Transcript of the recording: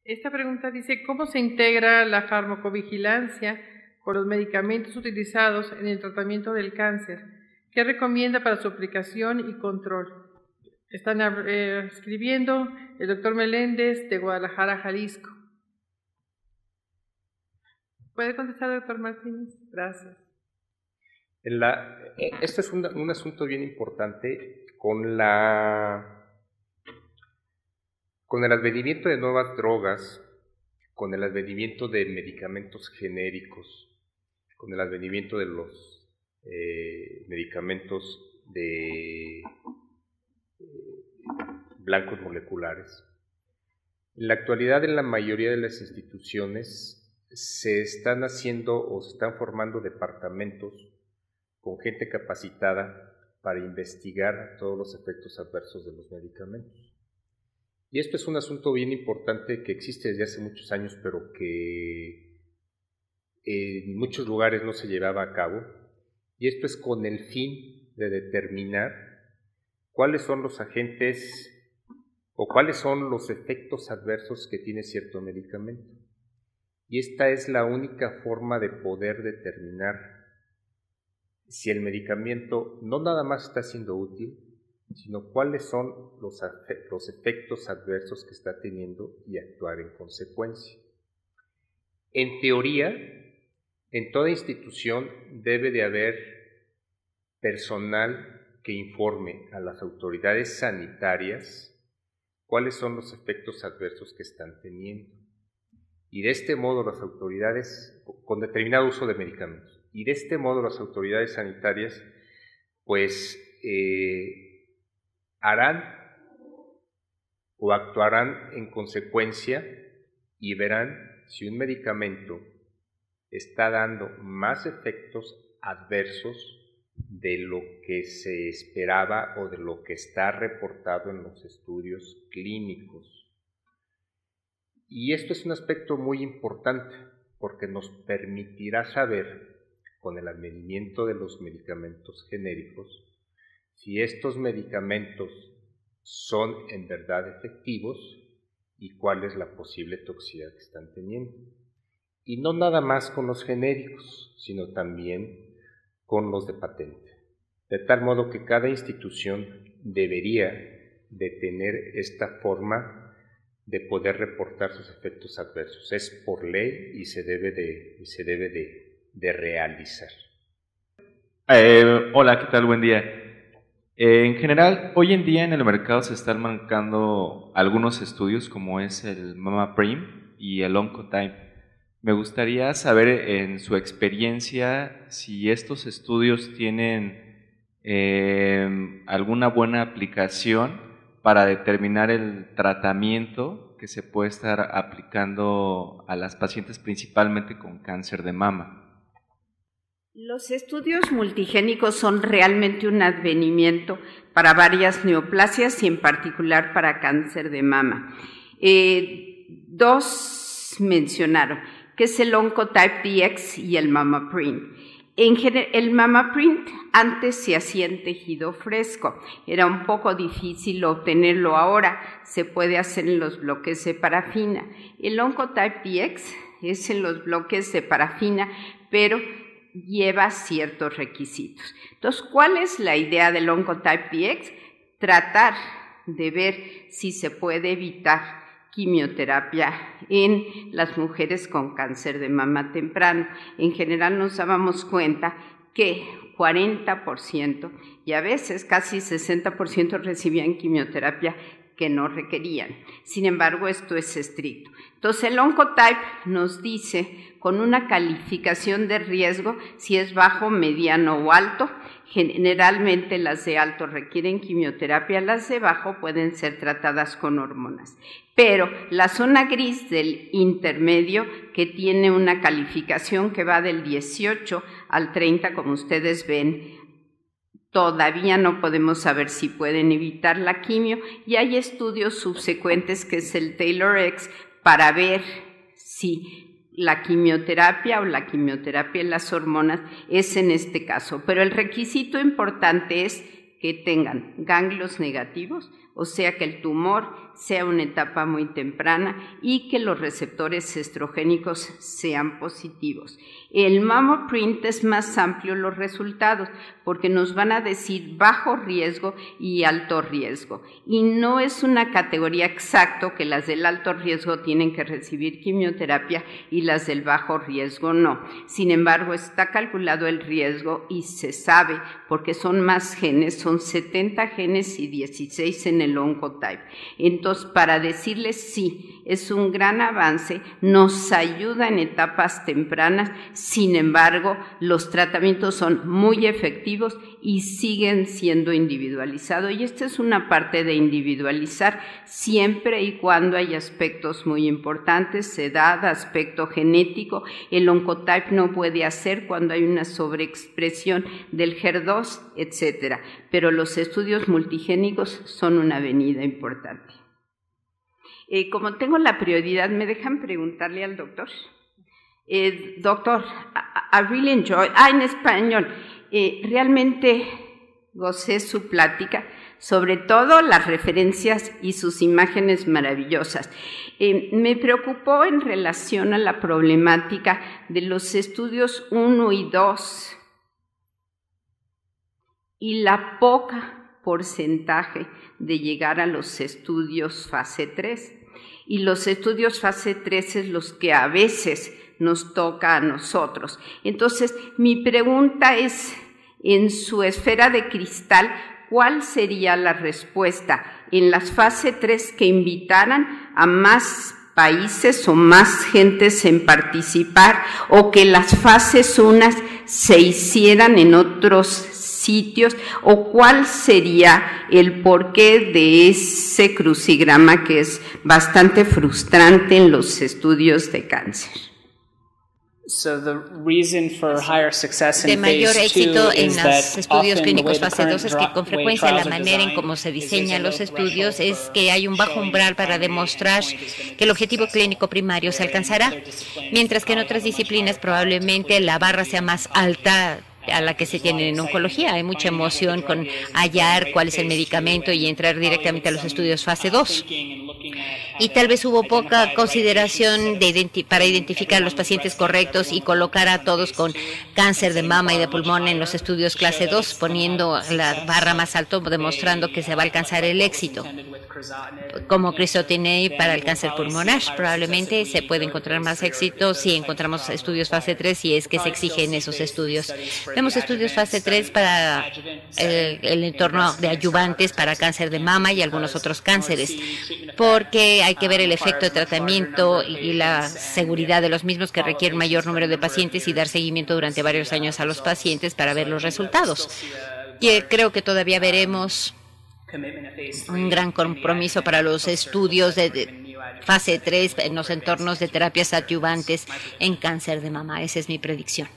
Esta pregunta dice, ¿cómo se integra la farmacovigilancia con los medicamentos utilizados en el tratamiento del cáncer? ¿Qué recomienda para su aplicación y control? Están escribiendo el doctor Meléndez de Guadalajara, Jalisco. ¿Puede contestar, doctor Martínez? Gracias. Este es un asunto bien importante con el advenimiento de nuevas drogas, con el advenimiento de medicamentos genéricos, con el advenimiento de los medicamentos de blancos moleculares. En la actualidad, en la mayoría de las instituciones se están haciendo o se están formando departamentos con gente capacitada para investigar todos los efectos adversos de los medicamentos. Y esto es un asunto bien importante que existe desde hace muchos años, pero que en muchos lugares no se llevaba a cabo. Y esto es con el fin de determinar cuáles son los agentes o cuáles son los efectos adversos que tiene cierto medicamento. Y esta es la única forma de poder determinar si el medicamento no nada más está siendo útil, sino cuáles son los efectos adversos que está teniendo y actuar en consecuencia. En teoría, en toda institución debe de haber personal que informe a las autoridades sanitarias cuáles son los efectos adversos que están teniendo. Y de este modo las autoridades, con determinado uso de medicamentos, y de este modo las autoridades sanitarias, pues, harán o actuarán en consecuencia y verán si un medicamento está dando más efectos adversos de lo que se esperaba o de lo que está reportado en los estudios clínicos. Y esto es un aspecto muy importante porque nos permitirá saber, con el advenimiento de los medicamentos genéricos, si estos medicamentos son en verdad efectivos y cuál es la posible toxicidad que están teniendo. Y no nada más con los genéricos, sino también con los de patente. De tal modo que cada institución debería de tener esta forma de poder reportar sus efectos adversos. Es por ley y se debe de realizar. Hola, ¿qué tal? Buen día. En general, hoy en día en el mercado se están marcando algunos estudios como es el MammaPrint y el Oncotype. Me gustaría saber en su experiencia si estos estudios tienen alguna buena aplicación para determinar el tratamiento que se puede estar aplicando a las pacientes principalmente con cáncer de mama. Los estudios multigénicos son realmente un advenimiento para varias neoplasias y en particular para cáncer de mama. Dos mencionaron, que es el Oncotype DX y el MammaPrint. El MammaPrint antes se hacía en tejido fresco, era un poco difícil obtenerlo, ahora se puede hacer en los bloques de parafina. El Oncotype DX es en los bloques de parafina, pero lleva ciertos requisitos. Entonces, ¿cuál es la idea del Oncotype DX? Tratar de ver si se puede evitar quimioterapia en las mujeres con cáncer de mama temprano. En general nos dábamos cuenta que 40% y a veces casi 60% recibían quimioterapia que no requerían. Sin embargo, esto es estricto. Entonces, el Oncotype nos dice con una calificación de riesgo si es bajo, mediano o alto. Generalmente las de alto requieren quimioterapia, las de bajo pueden ser tratadas con hormonas. Pero la zona gris del intermedio, que tiene una calificación que va del 18 al 30, como ustedes ven, todavía no podemos saber si pueden evitar la quimio y hay estudios subsecuentes que es el TAILOR-X para ver si la quimioterapia o la quimioterapia en las hormonas es en este caso. Pero el requisito importante es que tengan ganglios negativos, o sea que el tumor sea una etapa muy temprana y que los receptores estrogénicos sean positivos. El MammaPrint es más amplio los resultados porque nos van a decir bajo riesgo y alto riesgo. Y no es una categoría exacta que las del alto riesgo tienen que recibir quimioterapia y las del bajo riesgo no. Sin embargo, está calculado el riesgo y se sabe porque son más genes, son 70 genes y 16 en el Oncotype. Entonces, para decirles sí, es un gran avance, nos ayuda en etapas tempranas, sin embargo, los tratamientos son muy efectivos y siguen siendo individualizados. Y esta es una parte de individualizar siempre y cuando hay aspectos muy importantes, edad, aspecto genético. El Oncotype no puede hacer cuando hay una sobreexpresión del HER2, etcétera. Pero los estudios multigénicos son una avenida importante. Como tengo la prioridad, ¿me dejan preguntarle al doctor? Doctor, I really enjoy, en español, realmente gocé su plática, sobre todo las referencias y sus imágenes maravillosas. Me preocupó en relación a la problemática de los estudios 1 y 2 y la poca porcentaje de llegar a los estudios fase 3. Y los estudios fase 3 es los que a veces nos toca a nosotros. Entonces, mi pregunta es, en su esfera de cristal, ¿cuál sería la respuesta en las fase 3 que invitaran a más países o más gentes en participar, o que las fases 1 se hicieran en otros sitios, o cuál sería el porqué de ese crucigrama que es bastante frustrante en los estudios de cáncer? De mayor éxito en los estudios clínicos fase 2 es que con frecuencia la manera en cómo se diseñan los estudios es que hay un bajo umbral para demostrar que el objetivo clínico primario se alcanzará, mientras que en otras disciplinas probablemente la barra sea más alta a la que se tiene en oncología. Hay mucha emoción con hallar cuál es el medicamento y entrar directamente a los estudios fase 2. Y tal vez hubo poca consideración para identificar a los pacientes correctos y colocar a todos con cáncer de mama y de pulmón en los estudios clase 2, poniendo la barra más alto, demostrando que se va a alcanzar el éxito. Como crizotinib para el cáncer pulmonar, probablemente se puede encontrar más éxito si encontramos estudios fase 3 y es que se exigen esos estudios. Vemos estudios fase 3 para el entorno de adyuvantes para cáncer de mama y algunos otros cánceres, porque hay que ver el efecto de tratamiento y la seguridad de los mismos, que requiere un mayor número de pacientes, y dar seguimiento durante varios años a los pacientes para ver los resultados. Y creo que todavía veremos un gran compromiso para los estudios de fase 3 en los entornos de terapias adyuvantes en cáncer de mama. Esa es mi predicción.